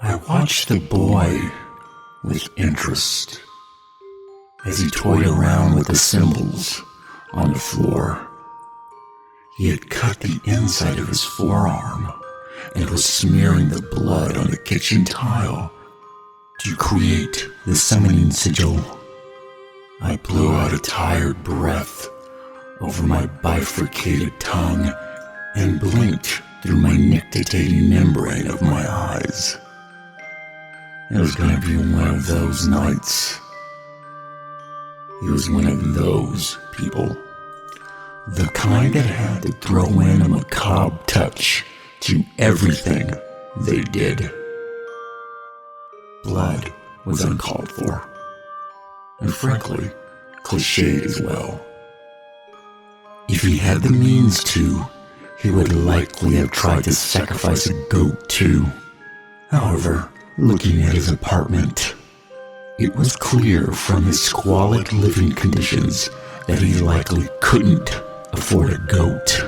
I watched the boy with interest as he toyed around with the symbols on the floor. He had cut the inside of his forearm and was smearing the blood on the kitchen tile to create the summoning sigil. I blew out a tired breath over my bifurcated tongue and blinked through my nictitating membrane of my eyes. It was going to be one of those nights. He was one of those people. The kind that had to throw in a macabre touch to everything they did. Blood was uncalled for, and frankly, cliched as well. If he had the means to, he would likely have tried to sacrifice a goat too. However, looking at his apartment, it was clear from his squalid living conditions that he likely couldn't afford a goat.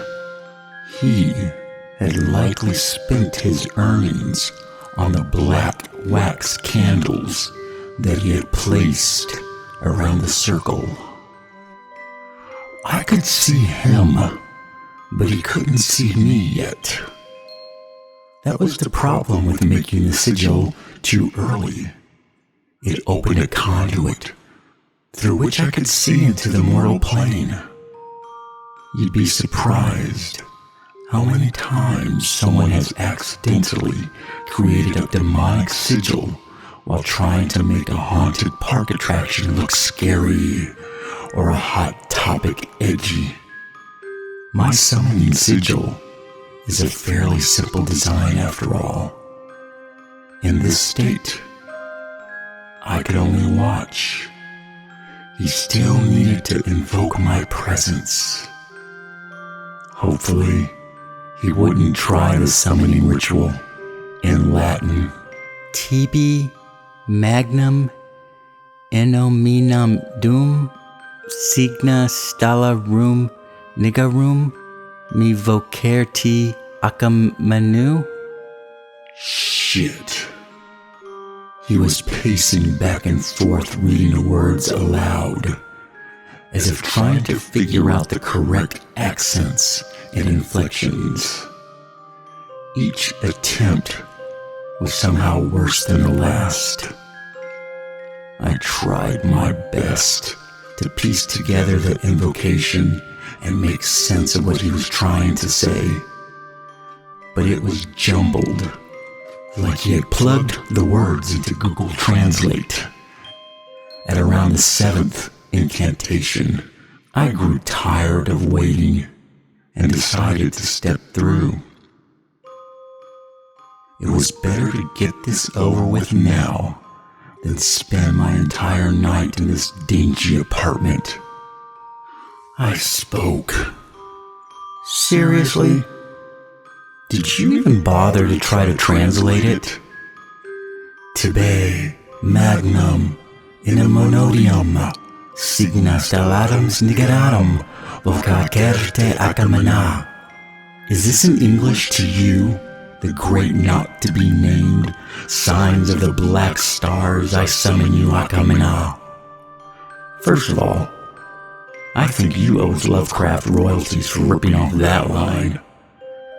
He had likely spent his earnings on the black wax candles that he had placed around the circle. I could see him, but he couldn't see me yet. That was the problem with making the sigil too early. It opened a conduit through which I could see into the mortal plane. You'd be surprised how many times someone has accidentally created a demonic sigil while trying to make a haunted park attraction look scary or a hot topic edgy. My summoning sigil is a fairly simple design after all. In this state, I could only watch. He still needed to invoke my presence. Hopefully, he wouldn't try the summoning ritual in Latin. Tibi magnum enominum dum signa stallarum nigarum mi vocerti acamanu. Shit. He was pacing back and forth, reading the words aloud, as if trying to figure out the correct accents and inflections. Each attempt was somehow worse than the last. I tried my best to piece together the invocation and make sense of what he was trying to say, but it was jumbled, like he had plugged the words into Google Translate. At around the 7th incantation, I grew tired of waiting and decided to step through. It was better to get this over with now than spend my entire night in this dingy apartment. I spoke. Seriously? Did you even bother to try to translate it? Tibe magnum inamonodium signa stellatum nigeratum vocacerte acamana. Is this in English to you, the great not to be named signs of the black stars I summon you acamana? First of all, I think you owe Lovecraft royalties for ripping off that line.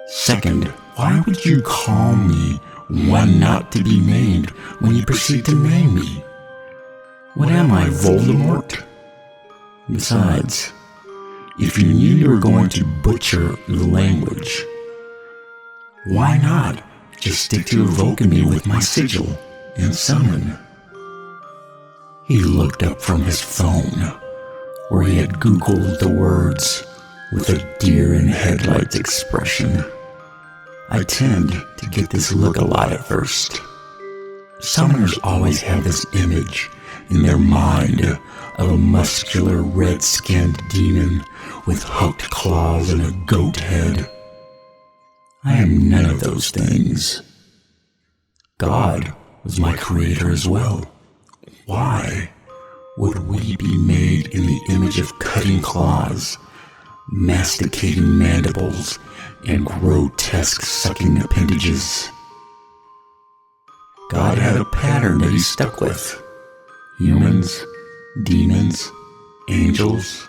Second, why would you call me one not to be named when you proceed to name me? What am I, Voldemort? Besides, if you knew you were going to butcher the language, why not just stick to evoking me with my sigil and summon? He looked up from his phone, where he had Googled the words with a deer in headlights expression. I tend to get this look a lot at first. Summoners always have this image in their mind of a muscular red-skinned demon with hooked claws and a goat head. I am none of those things. God was my creator as well. Why would we be made in the image of cutting claws, masticating mandibles, and grotesque sucking appendages? God had a pattern that he stuck with. Humans, demons, angels,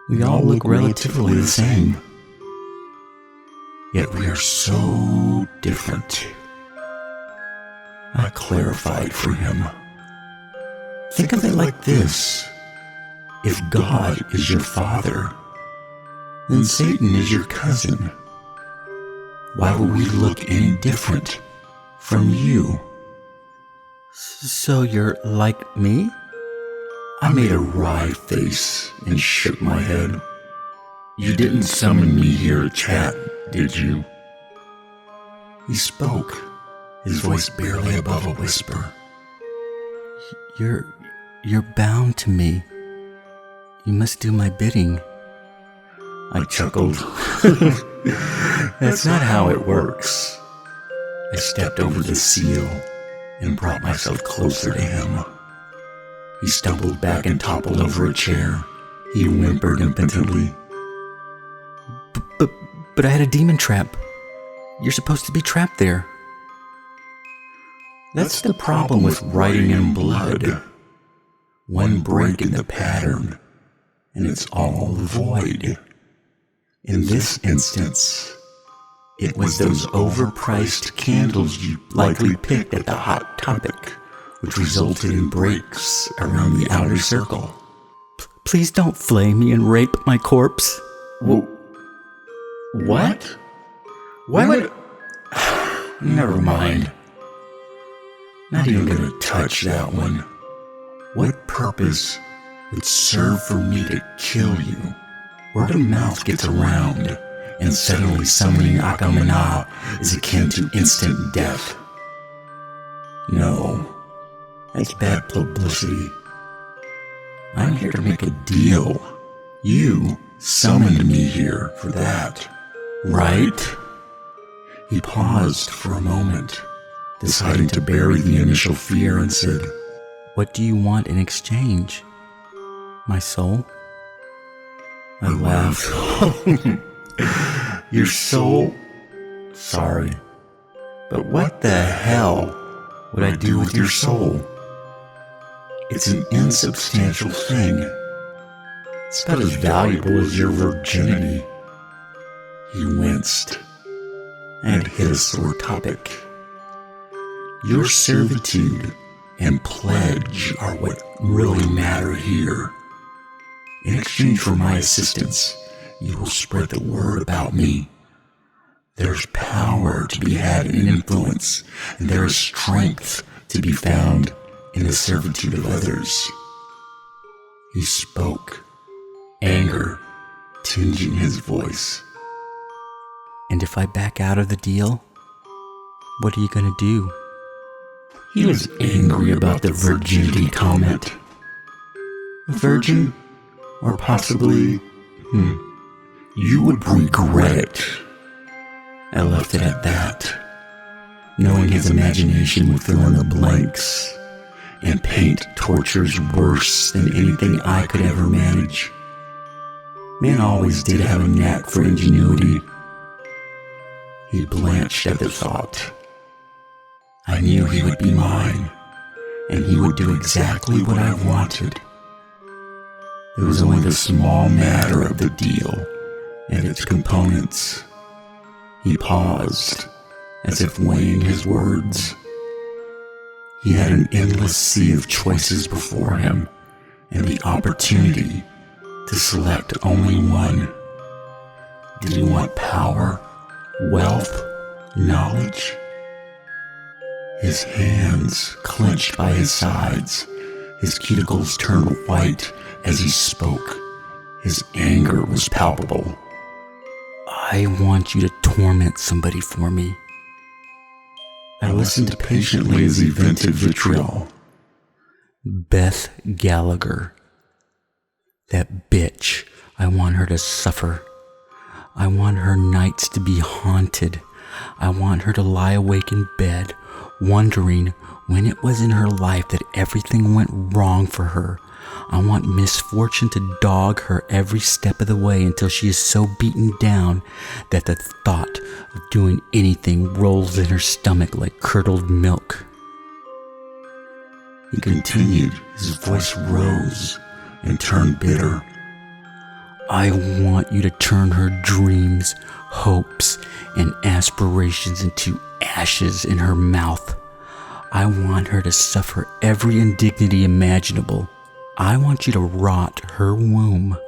we all look relatively the same. Yet we are so different. I clarified for him. Think of it like this. If God is your father, then Satan is your cousin. Why would we look any different from you? So you're like me? I made a wry face and shook my head. You didn't summon me here to chat, did you? He spoke, his voice barely above a whisper. You're bound to me. You must do my bidding. I chuckled. That's not how it works. I stepped over the seal and brought myself closer to him. He stumbled back and toppled over a chair. He whimpered impotently. But I had a demon trap. You're supposed to be trapped there. That's the problem with writing in blood. One break in the pattern, and it's all void. In this instance, it was those overpriced candles you likely picked at the Hot Topic, which resulted in breaks around the outer circle. Please don't flay me and rape my corpse. What? Why would... Never mind. Not even gonna touch that one. What purpose would serve for me to kill you? Word of mouth gets around, and suddenly summoning Akamana is akin to instant death. No, that's bad publicity. I'm here to make a deal. You summoned me here for that, right? He paused for a moment, deciding to bury the initial fear, and said, What do you want in exchange? My soul? I laughed. Your soul? Sorry. But what the hell would I do with your soul? It's an insubstantial thing. It's about as valuable as your virginity. He winced and hit a sore topic. Your servitude and pledge are what really matter here. In exchange for my assistance, you will spread the word about me. There's power to be had in influence, and there is strength to be found in the servitude of others. He spoke, anger tinging his voice. And if I back out of the deal, what are you gonna do? He was angry about the virginity comment. Virgin? Or possibly, you would regret it. I left it at that, knowing his imagination would fill in the blanks and paint tortures worse than anything I could ever manage. Man always did have a knack for ingenuity. He blanched at the thought. I knew he would be mine, and he would do exactly what I wanted. It was only the small matter of the deal and its components. He paused, as if weighing his words. He had an endless sea of choices before him, and the opportunity to select only one. Did he want power, wealth, knowledge? His hands clenched by his sides. His cuticles turned white as he spoke. His anger was palpable. I want you to torment somebody for me. I listened patiently as he vented vitriol. Beth Gallagher. That bitch. I want her to suffer. I want her nights to be haunted. I want her to lie awake in bed, wondering when it was in her life that everything went wrong for her. I want misfortune to dog her every step of the way until she is so beaten down that the thought of doing anything rolls in her stomach like curdled milk. He continued, his voice rose and turned bitter. I want you to turn her dreams, hopes, and aspirations into ashes in her mouth. I want her to suffer every indignity imaginable. I want you to rot her womb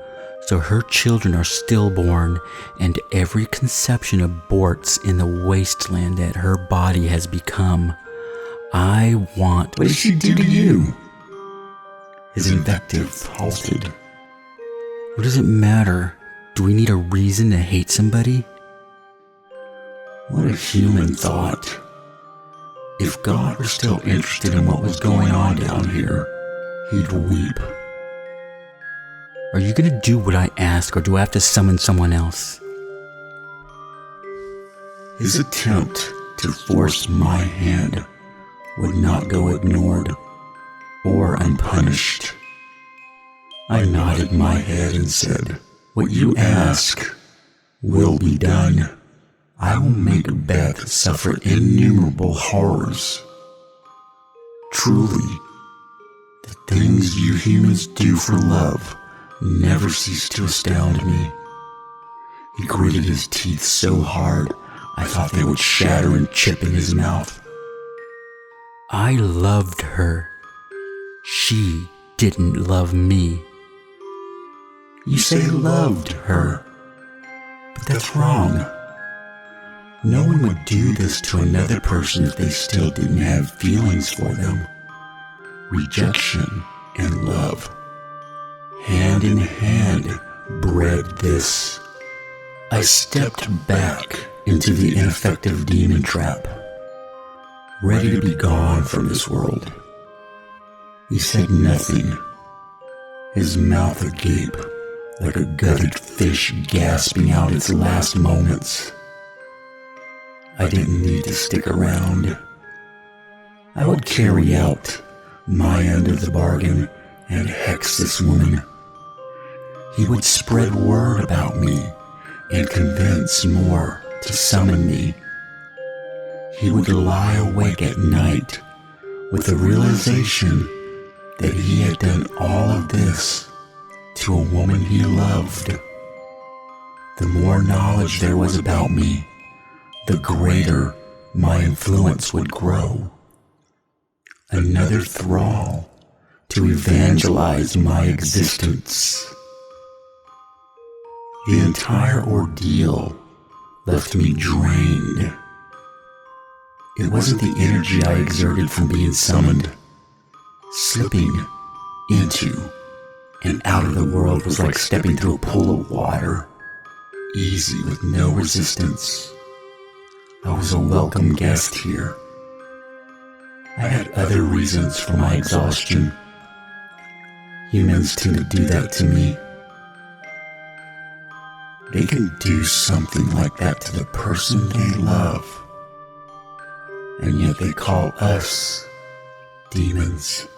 so her children are stillborn and every conception aborts in the wasteland that her body has become. I want... What did she do to you? His invective halted. What does it matter? Do we need a reason to hate somebody? What a human thought. If God were still interested in what was going on down here, he'd weep. Are you going to do what I ask, or do I have to summon someone else? His attempt to force my hand would not go ignored or unpunished. I nodded my head and said, "What you ask will be done. I will make Beth suffer innumerable horrors. Truly, the things you humans do for love never cease to astound me." He gritted his teeth so hard, I thought they would shatter and chip in his mouth. I loved her. She didn't love me. You say loved her, but that's wrong. No one would do this to another person if they still didn't have feelings for them. Rejection and love, hand in hand, bred this. I stepped back into the ineffective demon trap, ready to be gone from this world. He said nothing, his mouth agape like a gutted fish gasping out its last moments. I didn't need to stick around. I would carry out my end of the bargain and hex this woman. He would spread word about me and convince more to summon me. He would lie awake at night with the realization that he had done all of this to a woman he loved. The more knowledge there was about me, the greater my influence would grow. Another thrall to evangelize my existence. The entire ordeal left me drained. It wasn't the energy I exerted from being summoned. Slipping into and out of the world was like stepping through a pool of water, easy with no resistance. I was a welcome guest here. I had other reasons for my exhaustion. Humans tend to do that to me. They can do something like that to the person they love, and yet they call us demons.